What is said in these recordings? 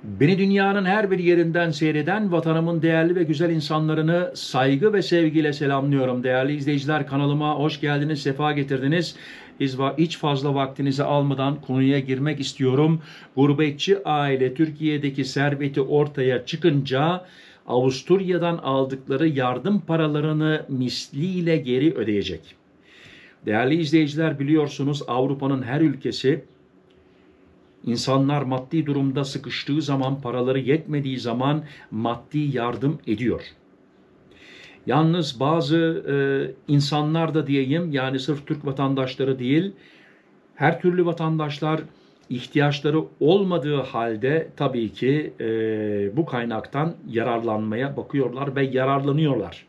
Beni dünyanın her bir yerinden seyreden vatanımın değerli ve güzel insanlarını saygı ve sevgiyle selamlıyorum. Değerli izleyiciler, kanalıma hoş geldiniz, sefa getirdiniz. Hiç fazla vaktinizi almadan konuya girmek istiyorum. Gurbetçi aile Türkiye'deki serveti ortaya çıkınca Avusturya'dan aldıkları yardım paralarını misliyle geri ödeyecek. Değerli izleyiciler, biliyorsunuz Avrupa'nın her ülkesi İnsanlar maddi durumda sıkıştığı zaman, paraları yetmediği zaman maddi yardım ediyor. Yalnız bazı insanlar da diyeyim, yani sırf Türk vatandaşları değil, her türlü vatandaşlar ihtiyaçları olmadığı halde tabii ki bu kaynaktan yararlanmaya bakıyorlar ve yararlanıyorlar.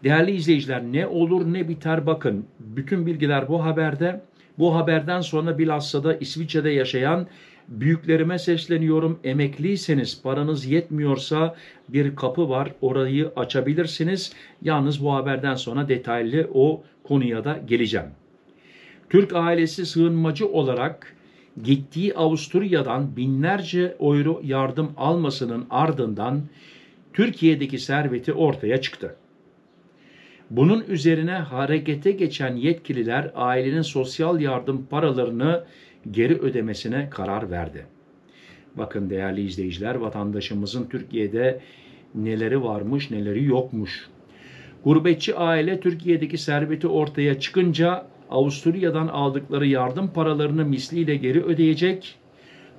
Değerli izleyiciler, ne olur ne biter bakın. Bütün bilgiler bu haberde. Bu haberden sonra bilhassa da İsviçre'de yaşayan büyüklerime sesleniyorum. Emekliyseniz, paranız yetmiyorsa bir kapı var, orayı açabilirsiniz. Yalnız bu haberden sonra detaylı o konuya da geleceğim. Türk ailesi sığınmacı olarak gittiği Avusturya'dan binlerce euro yardım almasının ardından Türkiye'deki serveti ortaya çıktı. Bunun üzerine harekete geçen yetkililer ailenin sosyal yardım paralarını geri ödemesine karar verdi. Bakın değerli izleyiciler, vatandaşımızın Türkiye'de neleri varmış, neleri yokmuş. Gurbetçi aile Türkiye'deki serveti ortaya çıkınca Avusturya'dan aldıkları yardım paralarını misliyle geri ödeyecek.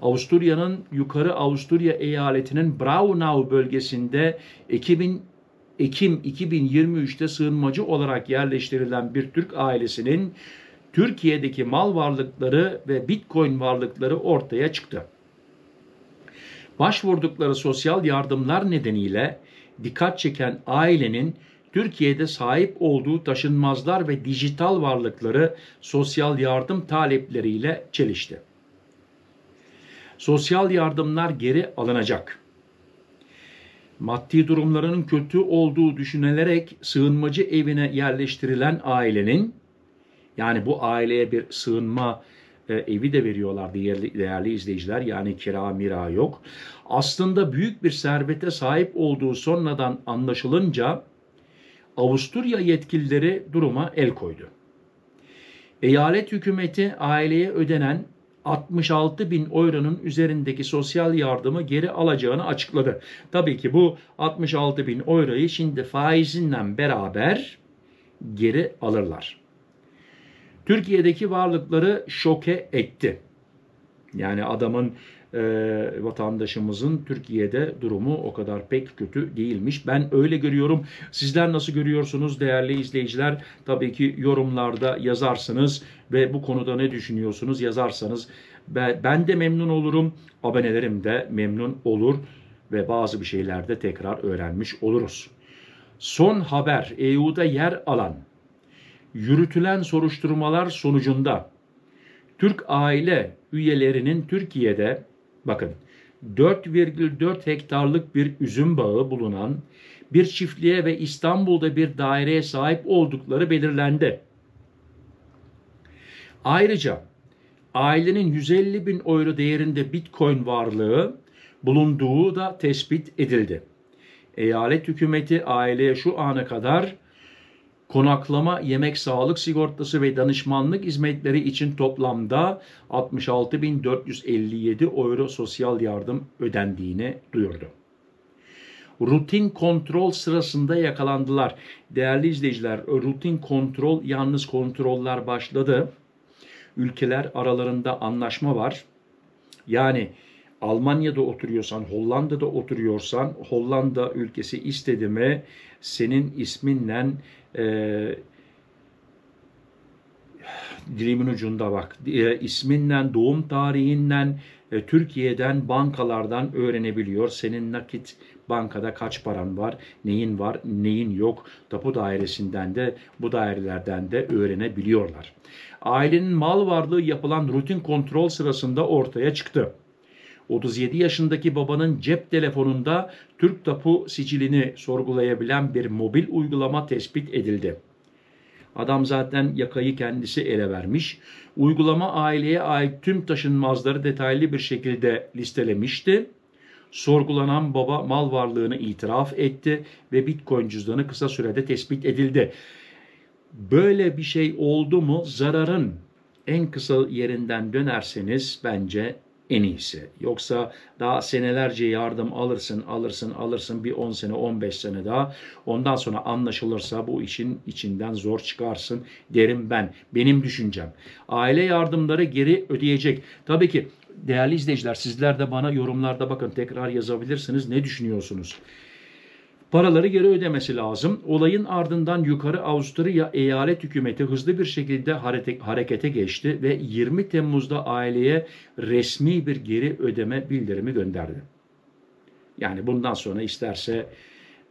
Avusturya'nın Yukarı Avusturya eyaletinin Braunau bölgesinde Ekim 2023'te sığınmacı olarak yerleştirilen bir Türk ailesinin Türkiye'deki mal varlıkları ve Bitcoin varlıkları ortaya çıktı. Başvurdukları sosyal yardımlar nedeniyle dikkat çeken ailenin Türkiye'de sahip olduğu taşınmazlar ve dijital varlıkları sosyal yardım talepleriyle çelişti. Sosyal yardımlar geri alınacak. Maddi durumlarının kötü olduğu düşünülerek sığınmacı evine yerleştirilen ailenin, yani bu aileye bir sığınma evi de veriyorlar değerli izleyiciler, yani kira mira yok. Aslında büyük bir servete sahip olduğu sonradan anlaşılınca Avusturya yetkilileri duruma el koydu. Eyalet hükümeti aileye ödenen 66 bin euronun üzerindeki sosyal yardımı geri alacağını açıkladı. Tabii ki bu 66 bin euroyu şimdi faizinden beraber geri alırlar. Türkiye'deki varlıkları şoke etti. Yani vatandaşımızın Türkiye'de durumu o kadar pek kötü değilmiş. Ben öyle görüyorum. Sizler nasıl görüyorsunuz değerli izleyiciler? Tabii ki yorumlarda yazarsınız ve bu konuda ne düşünüyorsunuz yazarsanız ben de memnun olurum. Abonelerim de memnun olur ve bazı bir şeylerde tekrar öğrenmiş oluruz. Son haber: EU'da yer alan yürütülen soruşturmalar sonucunda Türk aile üyelerinin Türkiye'de, bakın, 4,4 hektarlık bir üzüm bağı bulunan bir çiftliğe ve İstanbul'da bir daireye sahip oldukları belirlendi. Ayrıca ailenin 150 bin euro değerinde Bitcoin varlığı bulunduğu da tespit edildi. Eyalet hükümeti aileye şu ana kadar konaklama, yemek, sağlık sigortası ve danışmanlık hizmetleri için toplamda 66.457 euro sosyal yardım ödendiğini duyurdu. Rutin kontrol sırasında yakalandılar. Değerli izleyiciler, rutin kontrol, yalnız kontroller başladı. Ülkeler aralarında anlaşma var. Yani Almanya'da oturuyorsan, Hollanda'da oturuyorsan, Hollanda ülkesi istedi mi senin isminle dilimin ucunda bak, isminle, doğum tarihinden, Türkiye'den, bankalardan öğrenebiliyor. Senin nakit bankada kaç paran var, neyin var, neyin yok. Tapu dairesinden de, bu dairelerden de öğrenebiliyorlar. Ailenin mal varlığı yapılan rutin kontrol sırasında ortaya çıktı. 37 yaşındaki babanın cep telefonunda Türk tapu sicilini sorgulayabilen bir mobil uygulama tespit edildi. Adam zaten yakayı kendisi ele vermiş. Uygulama aileye ait tüm taşınmazları detaylı bir şekilde listelemişti. Sorgulanan baba mal varlığını itiraf etti ve Bitcoin cüzdanı kısa sürede tespit edildi. Böyle bir şey oldu mu zararın en kısa yerinden dönerseniz bence en iyisi. Yoksa daha senelerce yardım alırsın bir 10 sene 15 sene daha. Ondan sonra anlaşılırsa bu işin içinden zor çıkarsın derim ben. Benim düşüncem. Aile yardımları geri ödeyecek. Tabii ki değerli izleyiciler sizler de bana yorumlarda bakın tekrar yazabilirsiniz. Ne düşünüyorsunuz? Paraları geri ödemesi lazım. Olayın ardından yukarı Avusturya eyalet hükümeti hızlı bir şekilde harekete geçti ve 20 Temmuz'da aileye resmi bir geri ödeme bildirimi gönderdi. Yani bundan sonra isterse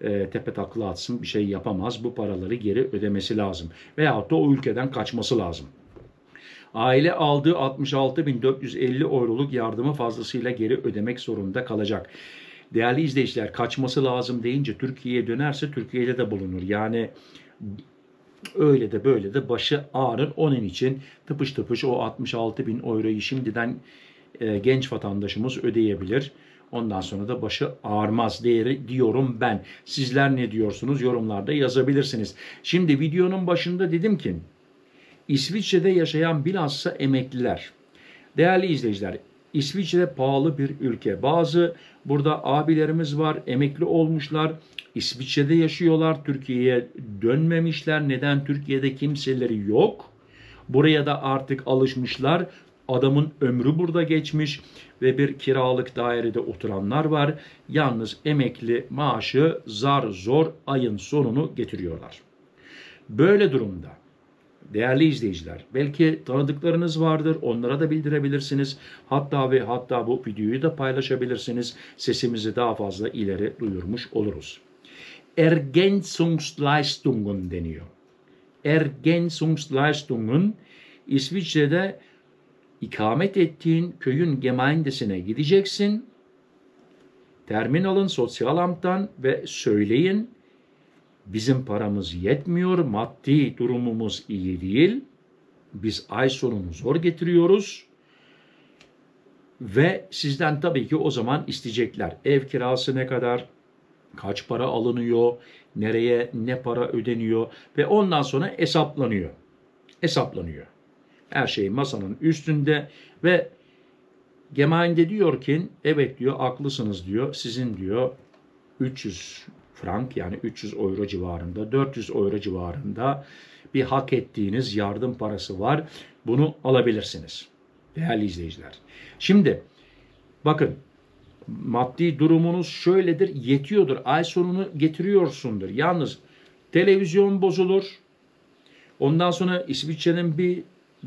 tepe takla atsın bir şey yapamaz. Bu paraları geri ödemesi lazım. Veyahut da o ülkeden kaçması lazım. Aile aldığı 66.450 euroluk yardımı fazlasıyla geri ödemek zorunda kalacak. Değerli izleyiciler kaçması lazım deyince Türkiye'ye dönerse Türkiye'de de bulunur. Yani öyle de böyle de başı ağrır. Onun için tıpış tıpış o 66.000 euroyu şimdiden genç vatandaşımız ödeyebilir. Ondan sonra da başı ağrımaz değeri diyorum ben. Sizler ne diyorsunuz? Yorumlarda yazabilirsiniz. Şimdi videonun başında dedim ki İsviçre'de yaşayan bilhassa emekliler. Değerli izleyiciler, İsviçre pahalı bir ülke. Bazı burada abilerimiz var, emekli olmuşlar. İsviçre'de yaşıyorlar, Türkiye'ye dönmemişler. Neden? Türkiye'de kimseleri yok. Buraya da artık alışmışlar. Adamın ömrü burada geçmiş ve bir kiralık dairede oturanlar var. Yalnız emekli maaşı zar zor ayın sonunu getiriyorlar. Böyle durumda değerli izleyiciler, belki tanıdıklarınız vardır, onlara da bildirebilirsiniz. Hatta bu videoyu da paylaşabilirsiniz. Sesimizi daha fazla ileri duyurmuş oluruz. Ergänzungsleistungen deniyor. Ergänzungsleistungen, İsviçre'de ikamet ettiğin köyün gemeindesine gideceksin. Termin alın Sozialamt'tan ve söyleyin. Bizim paramız yetmiyor, maddi durumumuz iyi değil. Biz ay sonunu zor getiriyoruz. Ve sizden tabii ki o zaman isteyecekler. Ev kirası ne kadar, kaç para alınıyor, nereye ne para ödeniyor ve ondan sonra hesaplanıyor. Her şey masanın üstünde ve Gemeinde diyor ki evet diyor haklısınız diyor. Sizin diyor 300 frank yani 300 euro civarında 400 euro civarında bir hak ettiğiniz yardım parası var. Bunu alabilirsiniz. Değerli izleyiciler. Şimdi bakın maddi durumunuz şöyledir yetiyordur. Ay sonunu getiriyorsundur. Yalnız televizyon bozulur. Ondan sonra İsviçre'nin bir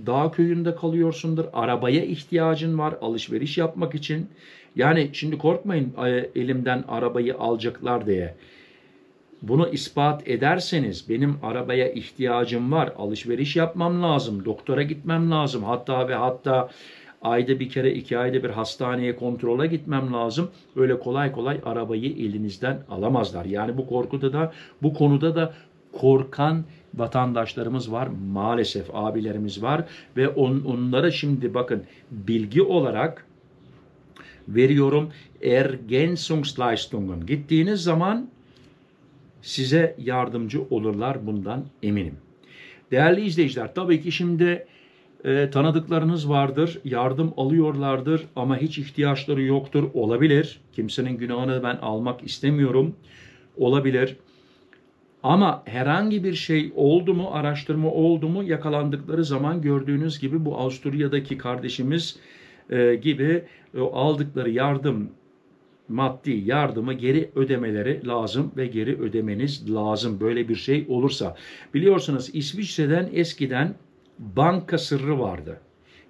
dağ köyünde kalıyorsundur. Arabaya ihtiyacın var alışveriş yapmak için. Yani şimdi korkmayın elimden arabayı alacaklar diye. Bunu ispat ederseniz benim arabaya ihtiyacım var. Alışveriş yapmam lazım. Doktora gitmem lazım. Hatta ayda bir kere 2 ayda bir hastaneye kontrola gitmem lazım. Öyle kolay kolay arabayı elinizden alamazlar. Yani bu konuda da korkan vatandaşlarımız var. Maalesef abilerimiz var ve onlara şimdi bakın bilgi olarak veriyorum. Ergänzungsleistungen gittiğiniz zaman size yardımcı olurlar bundan eminim. Değerli izleyiciler tabii ki şimdi tanıdıklarınız vardır, yardım alıyorlardır ama hiç ihtiyaçları yoktur. Olabilir. Kimsenin günahını ben almak istemiyorum. Olabilir. Ama herhangi bir şey oldu mu, araştırma oldu mu yakalandıkları zaman gördüğünüz gibi bu Avusturya'daki kardeşimiz gibi aldıkları maddi yardımı geri ödemeleri lazım ve geri ödemeniz lazım böyle bir şey olursa. Biliyorsunuz İsviçre'den eskiden banka sırrı vardı.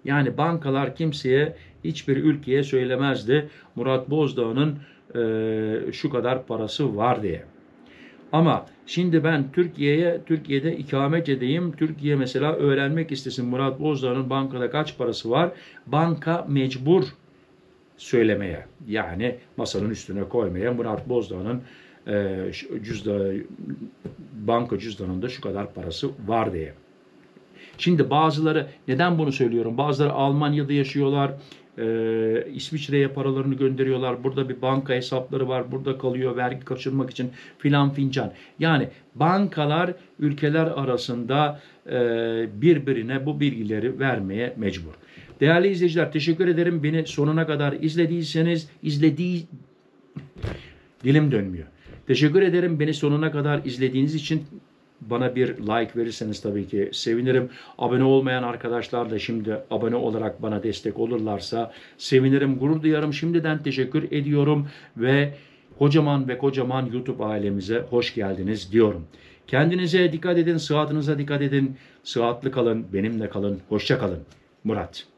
Yani bankalar kimseye hiçbir ülkeye söylemezdi Murat Bozdağ'ın şu kadar parası var diye. Ama şimdi ben Türkiye'de ikamet edeyim. Türkiye mesela öğrenmek istesin Murat Bozdağ'ın bankada kaç parası var. Banka mecbur söylemeye. Yani masanın üstüne koymaya Murat Bozdağ'ın banka cüzdanında şu kadar parası var diye. Şimdi bazıları, neden bunu söylüyorum? Bazıları Almanya'da yaşıyorlar, İsviçre'ye paralarını gönderiyorlar. Burada bir banka hesapları var, burada kalıyor vergi kaçırmak için filan fincan. Yani bankalar ülkeler arasında birbirine bu bilgileri vermeye mecbur. Değerli izleyiciler, teşekkür ederim. Beni sonuna kadar izlediyseniz, dilim dönmüyor. Teşekkür ederim beni sonuna kadar izlediğiniz için. Bana bir like verirseniz tabii ki sevinirim. Abone olmayan arkadaşlar da şimdi abone olarak bana destek olurlarsa sevinirim, gurur duyarım. Şimdiden teşekkür ediyorum ve kocaman YouTube ailemize hoş geldiniz diyorum. Kendinize dikkat edin, sıhhatinize dikkat edin. Sıhhatli kalın, benimle kalın. Hoşça kalın. Murat.